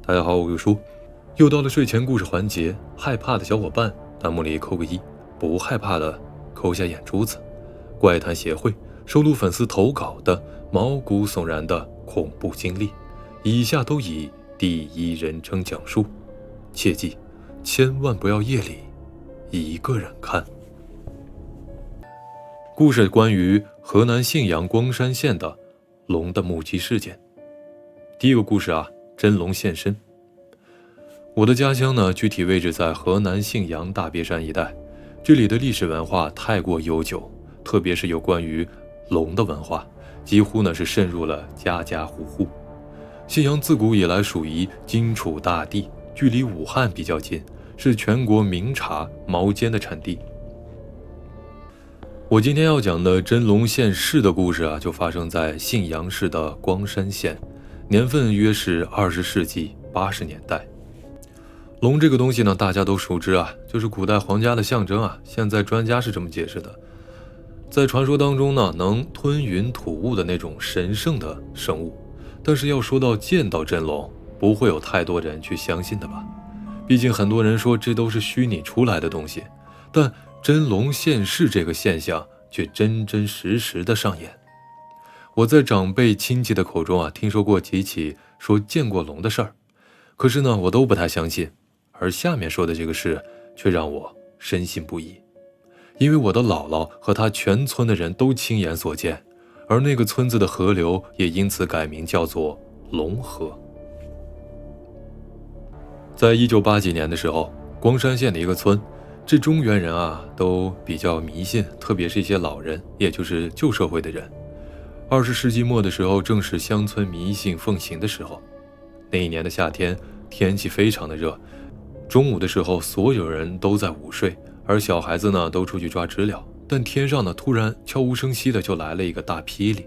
大家好，我有叔，又到了睡前故事环节，害怕的小伙伴弹幕里扣个1，不害怕的扣下眼珠子。怪谈协会收录粉丝投稿的毛骨悚然的恐怖经历，以下都以第一人称讲述，切记千万不要夜里一个人看。故事关于河南信阳光山县的龙的目击事件。第一个故事啊，真龙现身。我的家乡呢，具体位置在河南信阳大别山一带，这里的历史文化太过悠久，特别是有关于龙的文化，几乎呢是渗入了家家户户。信阳自古以来属于荆楚大地，距离武汉比较近，是全国名茶毛尖的产地。我今天要讲的真龙现世的故事啊，就发生在信阳市的光山县，年份约是20世纪80年代。龙这个东西呢，大家都熟知啊，就是古代皇家的象征啊。现在专家是这么解释的，在传说当中呢，能吞云吐雾的那种神圣的生物。但是要说到见到真龙，不会有太多人去相信的吧？毕竟很多人说这都是虚拟出来的东西，但真龙现世这个现象却真真实实的上演。我在长辈亲戚的口中啊，听说过几起说见过龙的事儿，可是呢，我都不太相信。而下面说的这个事却让我深信不疑，因为我的姥姥和她全村的人都亲眼所见，而那个村子的河流也因此改名叫做龙河。在1980几年的时候，光山县的一个村，这中原人啊都比较迷信，特别是一些老人，也就是旧社会的人。20世纪末的时候，正是乡村迷信盛行的时候。那一年的夏天，天气非常的热，中午的时候所有人都在午睡，而小孩子呢都出去抓知了。但天上呢突然悄无声息的就来了一个大霹雳。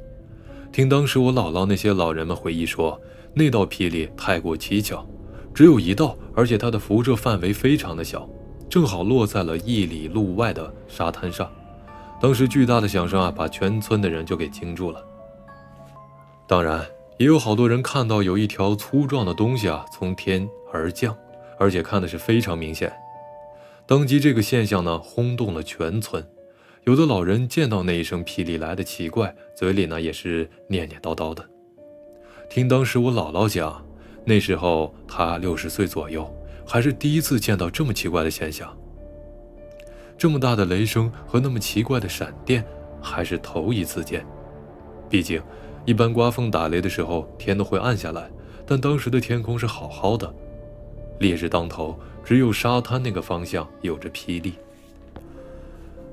听当时我姥姥那些老人们回忆说，那道霹雳太过蹊跷，只有一道，而且它的辐射范围非常的小，正好落在了1里路外的沙滩上。当时巨大的响声啊，把全村的人就给惊住了。当然也有好多人看到有一条粗壮的东西啊从天而降，而且看的是非常明显。当即这个现象呢轰动了全村，有的老人见到那一声霹雳来的奇怪，嘴里呢也是念念叨叨的。听当时我姥姥讲，那时候她60岁左右，还是第一次见到这么奇怪的现象。这么大的雷声和那么奇怪的闪电还是头一次见。毕竟一般刮风打雷的时候天都会暗下来，但当时的天空是好好的，烈日当头，只有沙滩那个方向有着霹雳。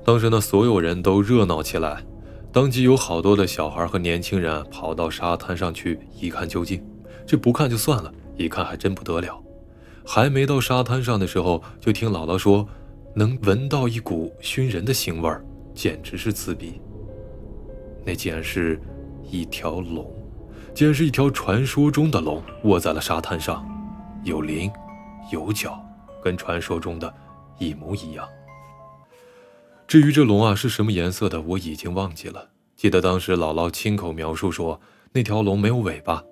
当时呢，所有人都热闹起来，当即有好多的小孩和年轻人跑到沙滩上去一看究竟。这不看就算了，一看还真不得了。还没到沙滩上的时候，就听姥姥说能闻到一股熏人的腥味儿，简直是刺鼻。那竟然是一条龙，竟然是一条传说中的龙，卧在了沙滩上，有鳞有角，跟传说中的一模一样。至于这龙啊是什么颜色的，我已经忘记了。记得当时姥姥亲口描述说，那条龙没有尾巴，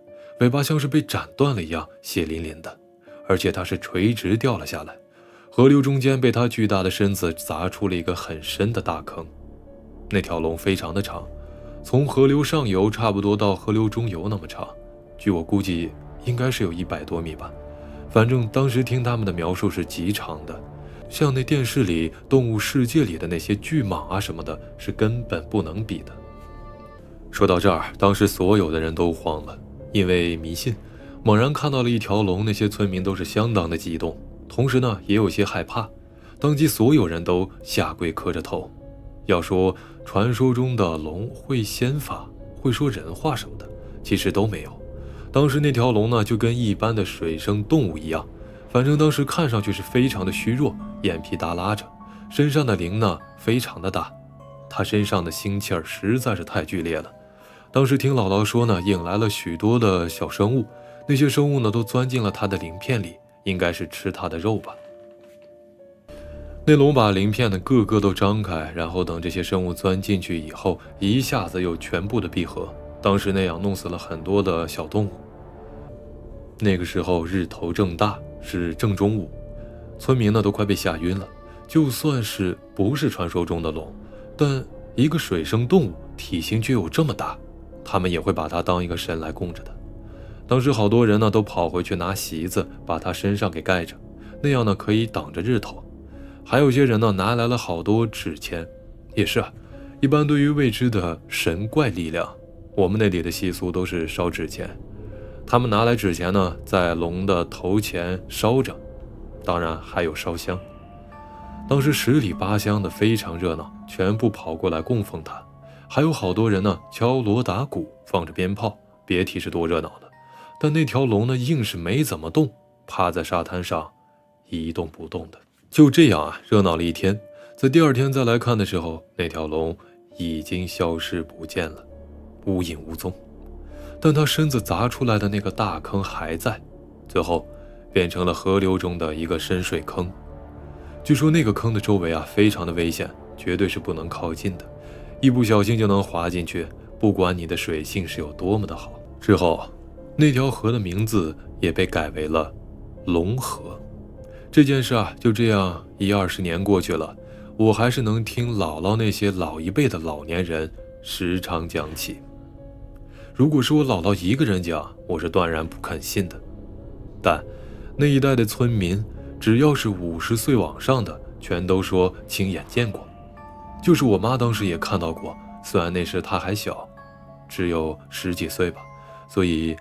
尾巴像是被斩断了一样，血淋淋的，而且它是垂直掉了下来，河流中间被它巨大的身子砸出了一个很深的大坑。那条龙非常的长，从河流上游差不多到河流中游那么长，据我估计应该是有100多米吧。反正当时听他们的描述是极长的，像那电视里动物世界里的那些巨蟒啊什么的，是根本不能比的。说到这儿，当时所有的人都慌了，因为迷信，猛然看到了一条龙，那些村民都是相当的激动，同时呢也有些害怕。当即所有人都下跪磕着头。要说传说中的龙会仙法，会说人话什么的，其实都没有。当时那条龙呢就跟一般的水生动物一样，反正当时看上去是非常的虚弱，眼皮耷拉着，身上的鳞呢非常的大，它身上的腥气儿实在是太剧烈了。当时听姥姥说呢，引来了许多的小生物，那些生物呢都钻进了它的鳞片里，应该是吃它的肉吧。那龙把鳞片的个个都张开，然后等这些生物钻进去以后，一下子又全部的闭合，当时那样弄死了很多的小动物。那个时候日头正大，是正中午，村民呢都快被吓晕了。就算是不是传说中的龙，但一个水生动物体型却有这么大，他们也会把它当一个神来供着的。当时好多人呢都跑回去拿席子把它身上给盖着，那样呢可以挡着日头。还有些人呢拿来了好多纸钱，也是一般对于未知的神怪力量，我们那里的习俗都是烧纸钱。他们拿来纸钱呢在龙的头前烧着，当然还有烧香。当时十里八乡的非常热闹，全部跑过来供奉他。还有好多人呢敲锣打鼓，放着鞭炮，别提是多热闹的。但那条龙呢硬是没怎么动，趴在沙滩上一动不动的。就这样热闹了一天。在第二天再来看的时候，那条龙已经消失不见了，无影无踪。但它身子砸出来的那个大坑还在，最后变成了河流中的一个深水坑。据说那个坑的周围非常的危险，绝对是不能靠近的，一不小心就能滑进去，不管你的水性是有多么的好。之后那条河的名字也被改为了龙河。这件事就这样20年过去了，我还是能听姥姥那些老一辈的老年人时常讲起。如果是我姥姥一个人讲，我是断然不肯信的。但那一代的村民只要是50岁往上的，全都说亲眼见过。就是我妈当时也看到过，虽然那时她还小，只有10几岁吧，所以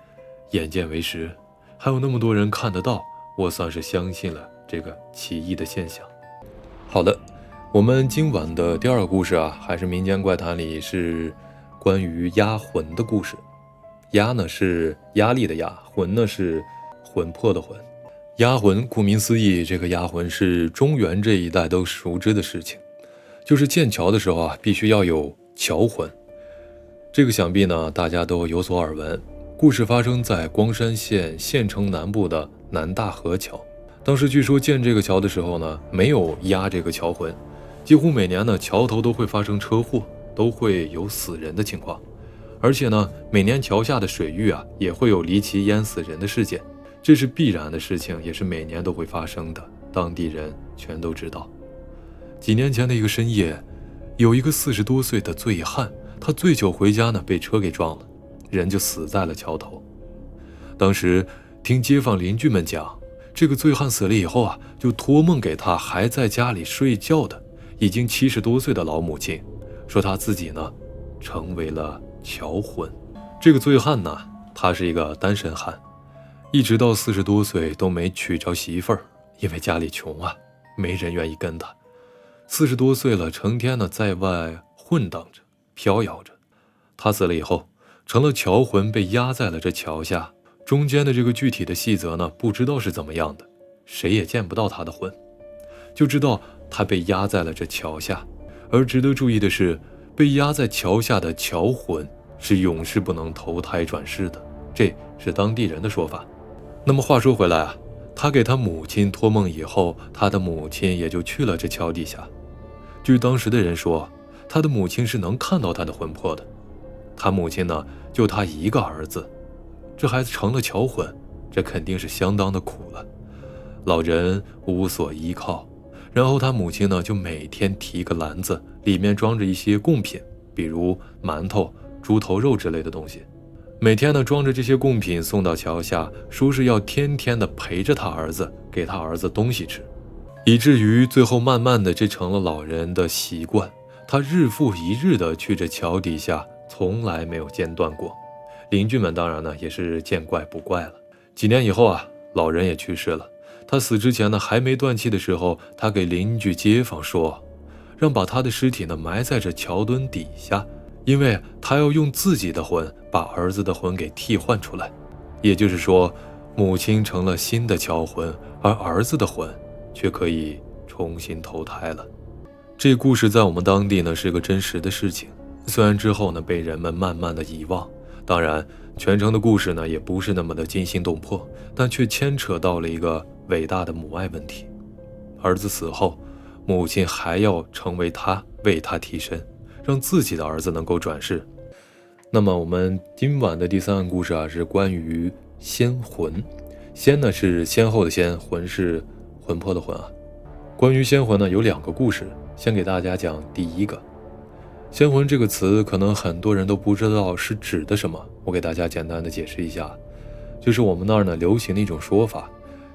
眼见为实。还有那么多人看得到，我算是相信了这个奇异的现象。好的，我们今晚的第二个故事还是民间怪谈里是关于压魂的故事。压呢是压力的压，魂呢是魂魄的魂。压魂顾名思义，这个压魂是中原这一带都熟知的事情，就是建桥的时候必须要有桥魂。这个想必呢大家都有所耳闻。故事发生在光山县县城南部的南大河桥。当时据说建这个桥的时候呢，没有压这个桥魂，几乎每年呢桥头都会发生车祸，都会有死人的情况。而且呢每年桥下的水域也会有离奇淹死人的事件，这是必然的事情，也是每年都会发生的，当地人全都知道。几年前的一个深夜，有一个40多岁的醉汉，他醉酒回家呢，被车给撞了，人就死在了桥头。当时听街坊邻居们讲，这个醉汉死了以后就托梦给他还在家里睡觉的已经70多岁的老母亲，说他自己呢成为了桥魂。这个醉汉呢，他是一个单身汉，一直到40多岁都没娶着媳妇儿，因为家里穷没人愿意跟他。40多岁了，成天呢在外混荡着，飘摇着。他死了以后，成了桥魂，被压在了这桥下。中间的这个具体的细则呢，不知道是怎么样的，谁也见不到他的魂，就知道他被压在了这桥下。而值得注意的是，被压在桥下的桥魂是永世不能投胎转世的，这是当地人的说法。那么话说回来他给他母亲托梦以后，他的母亲也就去了这桥底下。据当时的人说，他的母亲是能看到他的魂魄的。他母亲呢，就他一个儿子，这孩子成了桥魂，这肯定是相当的苦了。老人无所依靠，然后他母亲呢，就每天提个篮子，里面装着一些贡品，比如馒头、猪头肉之类的东西。每天呢，装着这些贡品送到桥下，说是要天天的陪着他儿子，给他儿子东西吃，以至于最后慢慢的这成了老人的习惯。他日复一日的去这桥底下，从来没有间断过。邻居们当然呢也是见怪不怪了。几年以后老人也去世了。他死之前呢，还没断气的时候，他给邻居街坊说，让把他的尸体呢埋在这桥墩底下，因为他要用自己的魂把儿子的魂给替换出来。也就是说，母亲成了新的桥魂，而儿子的魂却可以重新投胎了。这故事在我们当地呢是个真实的事情，虽然之后呢被人们慢慢的遗忘，当然全程的故事呢也不是那么的惊心动魄，但却牵扯到了一个伟大的母爱问题。儿子死后，母亲还要成为他，为他替身，让自己的儿子能够转世。那么我们今晚的第三个故事是关于仙魂。仙呢是先后的仙，魂是魂魄的魂啊。关于仙魂呢，有2个故事，先给大家讲第一个。仙魂这个词可能很多人都不知道是指的什么，我给大家简单的解释一下。就是我们那儿呢流行的一种说法，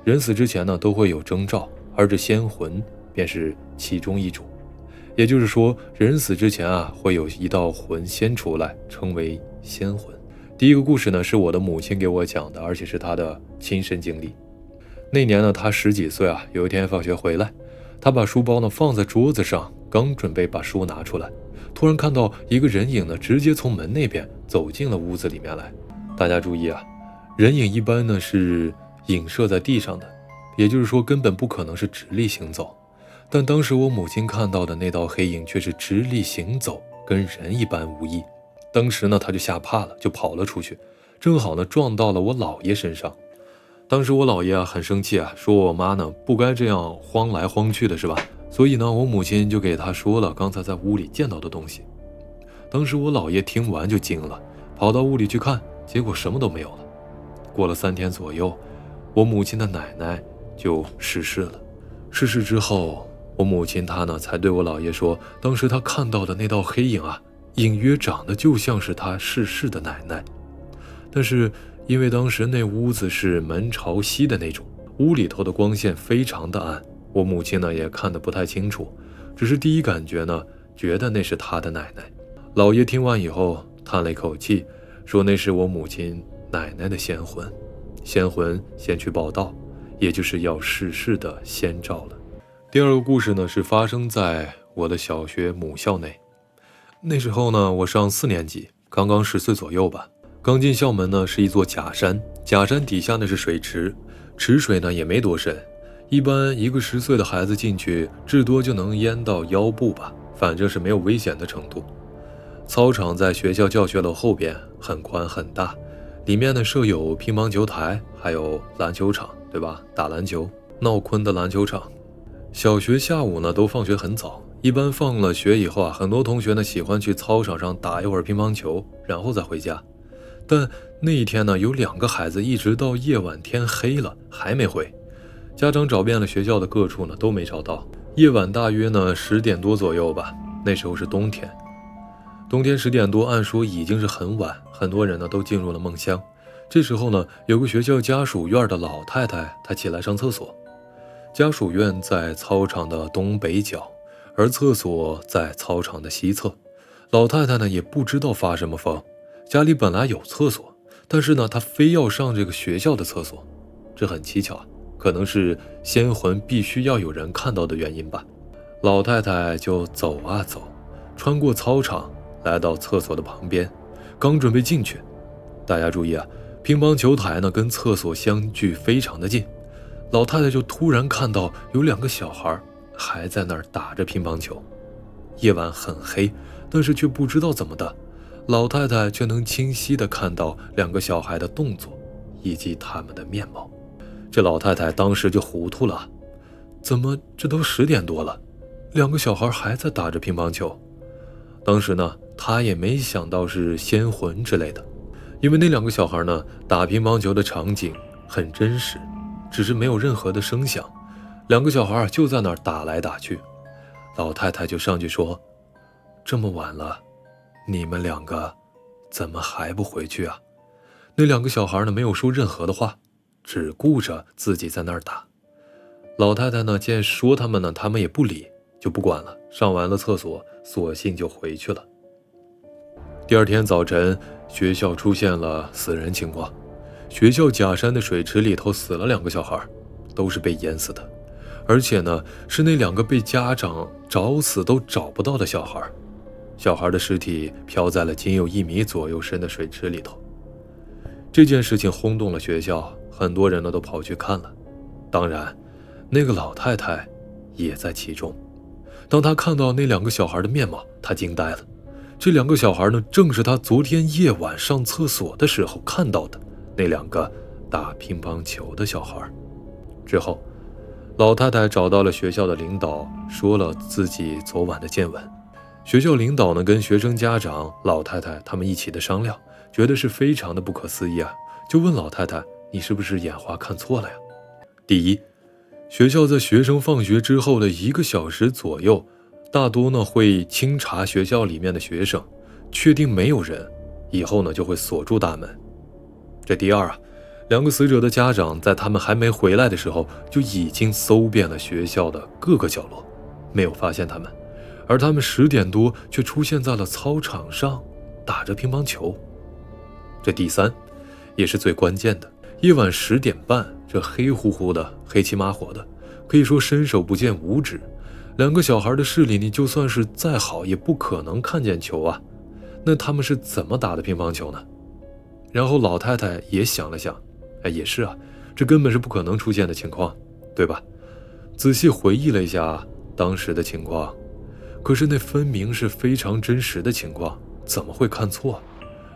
人死之前呢都会有征兆，而这仙魂便是其中一种。也就是说，人死之前啊会有一道魂先出来，称为仙魂。第一个故事呢是我的母亲给我讲的，而且是她的亲身经历。那年呢她10几岁啊，有一天放学回来，她把书包呢放在桌子上，刚准备把书拿出来，突然看到一个人影呢直接从门那边走进了屋子里面来。大家注意啊，人影一般呢是影射在地上的，也就是说根本不可能是直立行走。但当时我母亲看到的那道黑影却是直立行走，跟人一般无异。当时呢她就吓怕了，就跑了出去，正好呢撞到了我姥爷身上。当时我姥爷啊很生气啊，说我妈呢不该这样慌来慌去的，是吧？所以呢我母亲就给他说了刚才在屋里见到的东西。当时我姥爷听完就惊了，跑到屋里去看，结果什么都没有了。过了3天左右，我母亲的奶奶就逝世了。逝世之后，我母亲她呢才对我姥爷说，当时她看到的那道黑影啊，隐约长得就像是她逝世的奶奶。但是因为当时那屋子是门朝西的那种，屋里头的光线非常的暗，我母亲呢也看得不太清楚，只是第一感觉呢觉得那是她的奶奶。姥爷听完以后叹了一口气，说那是我母亲奶奶的仙魂，仙魂先去报道，也就是要逝世的先兆了。第二个故事呢是发生在我的小学母校内。那时候呢我上4年级，刚刚10岁左右吧。刚进校门呢是一座假山，假山底下呢是水池，池水呢也没多深，一般一个10岁的孩子进去至多就能淹到腰部吧，反正是没有危险的程度。操场在学校教学楼后边，很宽很大，里面呢设有乒乓球台，还有篮球场，对吧？打篮球，闹坤的篮球场。小学下午呢都放学很早，一般放了学以后啊，很多同学呢喜欢去操场上打一会儿乒乓球，然后再回家。但那一天呢，有2个孩子一直到夜晚天黑了还没回，家长找遍了学校的各处呢都没找到。夜晚大约呢10点多左右吧，那时候是冬天。冬天10点多，按说已经是很晚，很多人呢都进入了梦乡。这时候呢，有个学校家属院的老太太，她起来上厕所。家属院在操场的东北角，而厕所在操场的西侧。老太太呢也不知道发什么疯，家里本来有厕所，但是呢她非要上这个学校的厕所，这很蹊跷，可能是仙魂必须要有人看到的原因吧。老太太就走啊走，穿过操场来到厕所的旁边，刚准备进去，大家注意啊，乒乓球台呢跟厕所相距非常的近，老太太就突然看到有2个小孩还在那儿打着乒乓球。夜晚很黑，但是却不知道怎么的，老太太却能清晰地看到2个小孩的动作以及他们的面貌。这老太太当时就糊涂了，怎么这都10点多了，2个小孩还在打着乒乓球？当时呢她也没想到是仙魂之类的，因为那2个小孩呢打乒乓球的场景很真实，只是没有任何的声响，2个小孩就在那儿打来打去。老太太就上去说，这么晚了，你们2个怎么还不回去啊？那2个小孩呢没有说任何的话，只顾着自己在那儿打。老太太呢见说他们呢，他们也不理，就不管了，上完了厕所索性就回去了。第2天早晨，学校出现了死人情况，学校假山的水池里头死了2个小孩，都是被淹死的，而且呢是那2个被家长找死都找不到的小孩。小孩的尸体飘在了仅有1米左右深的水池里头。这件事情轰动了学校，很多人呢都跑去看了，当然那个老太太也在其中。当她看到那2个小孩的面貌，她惊呆了。这2个小孩呢正是她昨天夜晚上厕所的时候看到的那2个打乒乓球的小孩。之后老太太找到了学校的领导，说了自己昨晚的见闻。学校领导呢跟学生家长、老太太他们一起的商量，觉得是非常的不可思议啊，就问老太太你是不是眼花看错了呀？第一，学校在学生放学之后的1个小时左右，大多呢会清查学校里面的学生，确定没有人以后呢就会锁住大门。这第二啊，2个死者的家长在他们还没回来的时候就已经搜遍了学校的各个角落，没有发现他们，而他们10点多却出现在了操场上打着乒乓球。这第三，也是最关键的，夜晚10点半，这黑乎乎的，黑漆麻火的，可以说伸手不见五指。2个小孩的视力，你就算是再好，也不可能看见球啊。那他们是怎么打的乒乓球呢？然后老太太也想了想，也是啊，这根本是不可能出现的情况，对吧？仔细回忆了一下当时的情况，可是那分明是非常真实的情况，怎么会看错？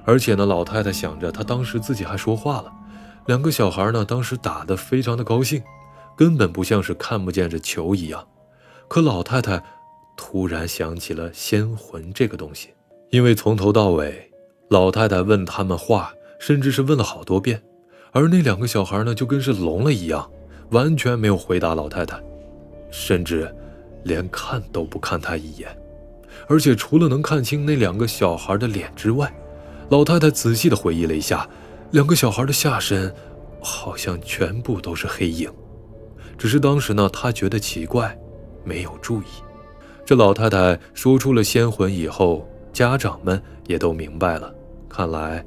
而且呢，老太太想着，她当时自己还说话了，2个小孩呢，当时打得非常的高兴，根本不像是看不见这球一样。可老太太突然想起了仙魂这个东西，因为从头到尾，老太太问他们话，甚至是问了好多遍，而那2个小孩呢，就跟是聋了一样，完全没有回答老太太，甚至连看都不看她一眼。而且除了能看清那2个小孩的脸之外，老太太仔细地回忆了一下，2个小孩的下身好像全部都是黑影。只是当时呢，她觉得奇怪，没有注意。这老太太说出了仙魂以后，家长们也都明白了，看来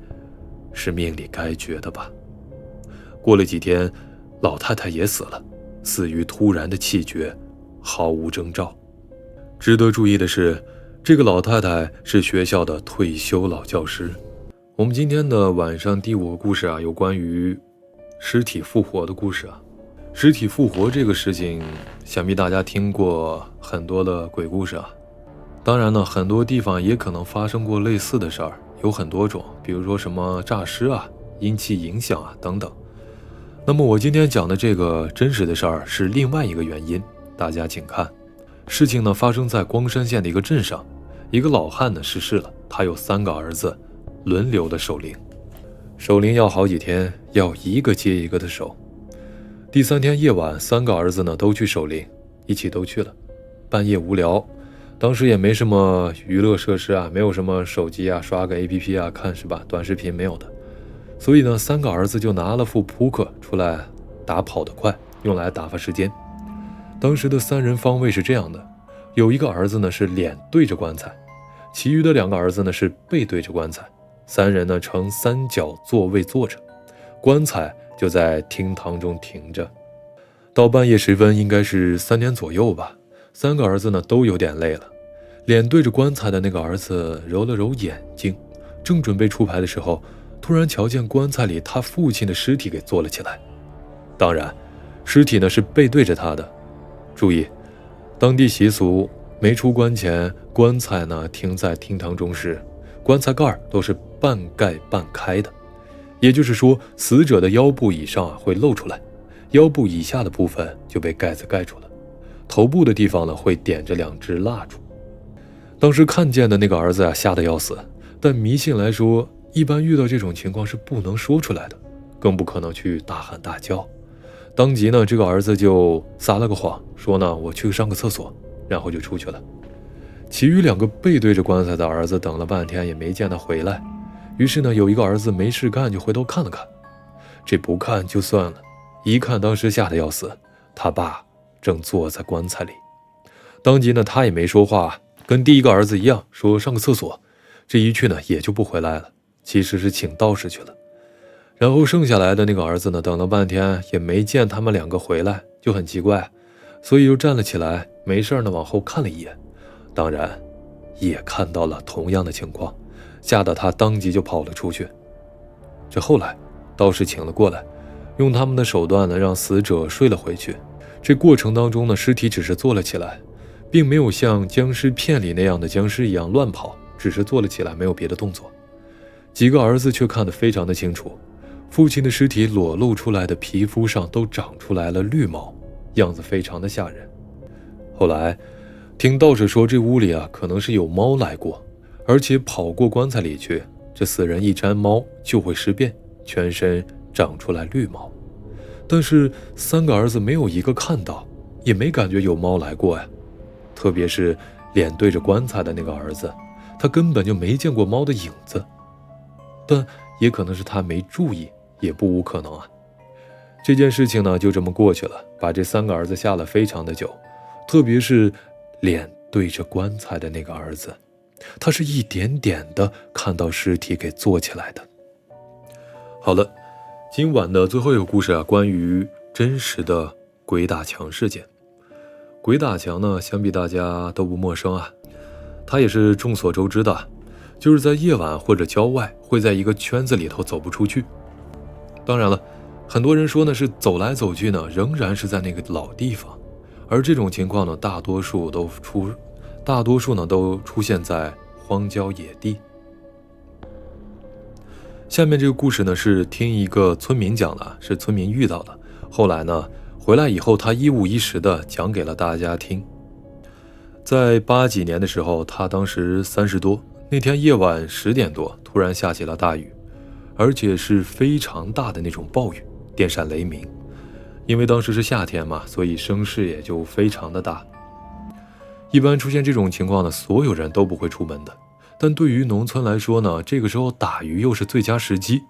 是命里该绝的吧。过了几天，老太太也死了，死于突然的气绝，毫无征兆。值得注意的是，这个老太太是学校的退休老教师。我们今天的晚上第5个故事啊，有关于尸体复活的故事啊。尸体复活这个事情，想必大家听过很多的鬼故事啊。当然呢，很多地方也可能发生过类似的事儿，有很多种，比如说什么诈尸啊、阴气影响啊等等。那么我今天讲的这个真实的事儿是另外一个原因，大家请看。事情呢发生在光山县的一个镇上，一个老汉呢逝世了，他有3个儿子，轮流的守灵。守灵要好几天，要一个接一个的守。第3天夜晚，3个儿子呢都去守灵，一起都去了。半夜无聊，当时也没什么娱乐设施啊，没有什么手机啊，刷个 APP 啊看是吧，短视频没有的。所以呢，3个儿子就拿了副扑克出来打跑得快，用来打发时间。当时的3人方位是这样的，有一个儿子呢是脸对着棺材，其余的2个儿子呢是背对着棺材，3人呢呈3角座位坐着，棺材就在厅堂中停着。到半夜时分，应该是3点左右吧，3个儿子呢都有点累了。脸对着棺材的那个儿子揉了揉眼睛，正准备出牌的时候，突然瞧见棺材里他父亲的尸体给坐了起来。当然，尸体呢是背对着他的。注意，当地习俗，没出棺前，棺材呢停在厅堂中时，棺材盖都是半盖半开的，也就是说，死者的腰部以上会露出来，腰部以下的部分就被盖子盖住了，头部的地方呢会点着2支蜡烛。当时看见的那个儿子吓得要死，但迷信来说，一般遇到这种情况是不能说出来的，更不可能去大喊大叫。当即呢，这个儿子就撒了个谎，说呢我去上个厕所，然后就出去了。其余2个背对着棺材的儿子等了半天也没见他回来，于是呢，有一个儿子没事干就回头看了看，这不看就算了，一看当时吓得要死，他爸正坐在棺材里。当即呢，他也没说话，跟第1个儿子一样，说上个厕所，这一去呢也就不回来了，其实是请道士去了。然后剩下来的那个儿子呢，等了半天也没见他们2个回来，就很奇怪，所以就站了起来，没事呢往后看了一眼，当然也看到了同样的情况，吓得他当即就跑了出去。这后来道士请了过来，用他们的手段呢让死者睡了回去。这过程当中呢，尸体只是坐了起来，并没有像僵尸片里那样的僵尸一样乱跑，只是坐了起来，没有别的动作。几个儿子却看得非常的清楚，父亲的尸体裸露出来的皮肤上都长出来了绿毛，样子非常的吓人。后来听道士说，这屋里啊可能是有猫来过，而且跑过棺材里去，这死人一沾猫就会尸变，全身长出来绿毛。但是3个儿子没有一个看到，也没感觉有猫来过呀。特别是脸对着棺材的那个儿子，他根本就没见过猫的影子。但也可能是他没注意，也不无可能啊。这件事情呢就这么过去了，把这3个儿子吓了非常的久。特别是脸对着棺材的那个儿子，他是一点点的看到尸体给做起来的。好了，今晚的最后一个故事啊，关于真实的鬼打墙事件。鬼打墙呢，想必大家都不陌生啊，它也是众所周知的，就是在夜晚或者郊外，会在一个圈子里头走不出去。当然了，很多人说呢是走来走去呢，仍然是在那个老地方，而这种情况呢，大多数呢都出现在荒郊野地。下面这个故事呢是听一个村民讲的，是村民遇到的，后来呢回来以后，他一五一十的讲给了大家听。在80几年的时候，他当时30多，那天夜晚10点多，突然下起了大雨，而且是非常大的那种暴雨，电闪雷鸣。因为当时是夏天嘛，所以声势也就非常的大。一般出现这种情况呢，所有人都不会出门的。但对于农村来说呢，这个时候打鱼又是最佳时机。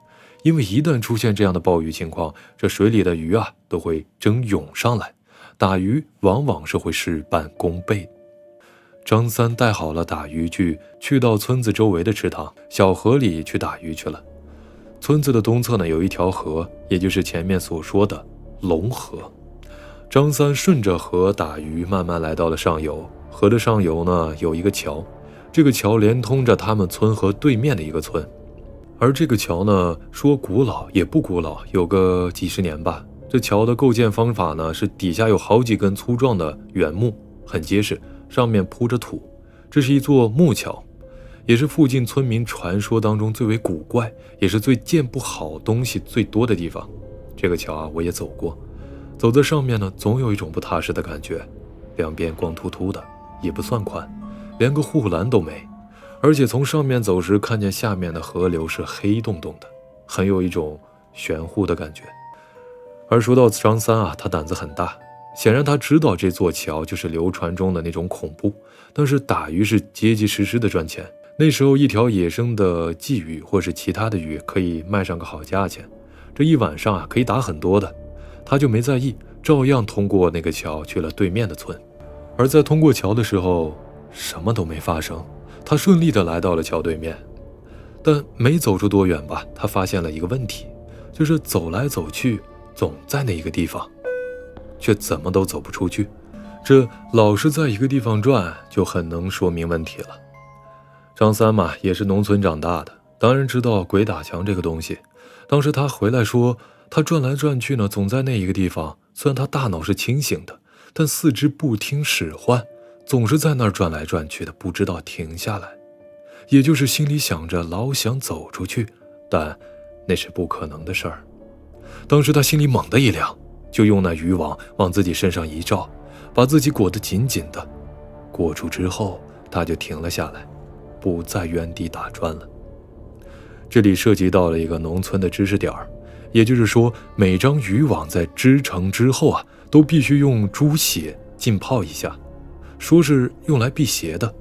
因为一旦出现这样的暴雨情况，这水里的鱼啊都会争涌上来，打鱼往往是会事半功倍。张三带好了打鱼具，去到村子周围的池塘、小河里去打鱼去了。村子的东侧呢有一条河，也就是前面所说的龙河。张三顺着河打鱼，慢慢来到了上游。河的上游呢有一个桥，这个桥连通着他们村和对面的一个村。而这个桥呢，说古老也不古老，有个几十年吧。这桥的构建方法呢，是底下有好几根粗壮的原木，很结实，上面铺着土。这是一座木桥，也是附近村民传说当中最为古怪，也是最见不好东西最多的地方。这个桥啊，我也走过，走在上面呢，总有一种不踏实的感觉。两边光秃秃的，也不算宽，连个护栏都没。而且从上面走时，看见下面的河流是黑洞洞的，很有一种玄乎的感觉。而说到张三啊，他胆子很大，显然他知道这座桥就是流传中的那种恐怖，但是打鱼是结结实实的赚钱。那时候一条野生的鲫鱼或是其他的鱼可以卖上个好价钱，这一晚上啊可以打很多的。他就没在意，照样通过那个桥去了对面的村。而在通过桥的时候，什么都没发生。他顺利地来到了桥对面，但没走出多远吧，他发现了一个问题，就是走来走去总在那一个地方，却怎么都走不出去。这老是在一个地方转，就很能说明问题了。张三嘛，也是农村长大的，当然知道鬼打墙这个东西。当时他回来说，他转来转去呢，总在那一个地方。虽然他大脑是清醒的，但四肢不听使唤，总是在那儿转来转去的，不知道停下来。也就是心里想着老想走出去，但那是不可能的事儿。当时他心里猛地一凉，就用那渔网往自己身上一罩，把自己裹得紧紧的。裹住之后，他就停了下来，不在原地打转了。这里涉及到了一个农村的知识点儿，也就是说，每张渔网在织成之后啊，都必须用猪血浸泡一下，说是用来辟邪的。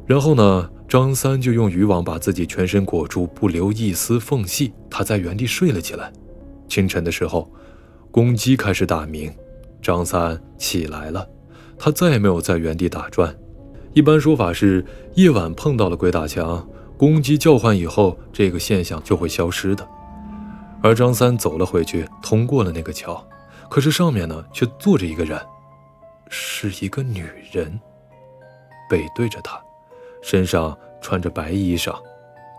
然后呢，张三就用渔网把自己全身裹住，不留一丝缝隙，他在原地睡了起来。清晨的时候，公鸡开始打鸣，张三起来了，他再也没有在原地打转。一般说法是，夜晚碰到了鬼打墙，公鸡叫唤以后，这个现象就会消失的。而张三走了回去，通过了那个桥，可是上面呢，却坐着一个人，是一个女人，背对着他，身上穿着白衣裳，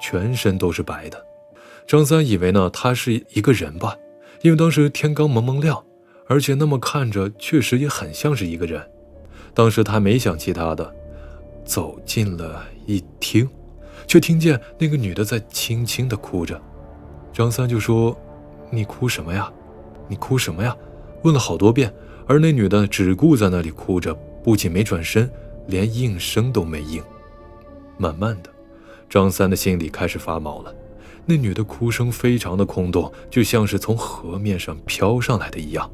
全身都是白的。张三以为呢，他是一个人吧，因为当时天刚蒙蒙亮，而且那么看着确实也很像是一个人。当时他没想其他的，走进了一听，却听见那个女的在轻轻地哭着。张三就说：“你哭什么呀？你哭什么呀？”问了好多遍，而那女的只顾在那里哭着，不仅没转身，连应声都没应。慢慢的，张三的心里开始发毛了。那女的哭声非常的空洞，就像是从河面上飘上来的一样。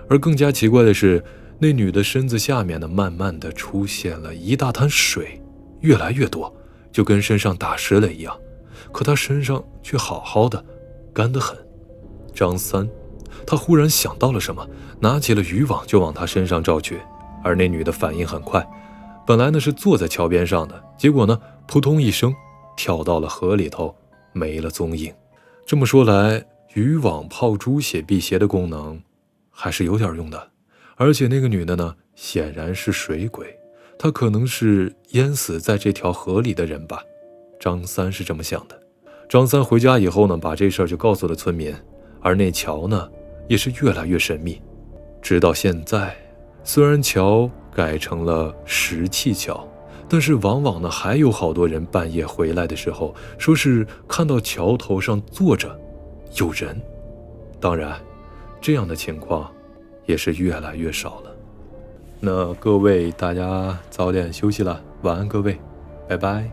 而更加奇怪的是，那女的身子下面呢，慢慢的出现了一大滩水，越来越多，就跟身上打湿了一样。可她身上却好好的，干得很。张三，他忽然想到了什么，拿起了渔网就往她身上照去。而那女的反应很快，本来呢是坐在桥边上的，结果呢扑通一声跳到了河里头，没了踪影。这么说来，渔网泡猪血辟邪的功能还是有点用的。而且那个女的呢，显然是水鬼，她可能是淹死在这条河里的人吧。张三是这么想的。张三回家以后呢，把这事儿就告诉了村民，而那桥呢也是越来越神秘。直到现在，虽然桥改成了石砌桥，但是往往呢还有好多人半夜回来的时候，说是看到桥头上坐着有人。当然，这样的情况也是越来越少了。那各位大家早点休息了，晚安各位，拜拜。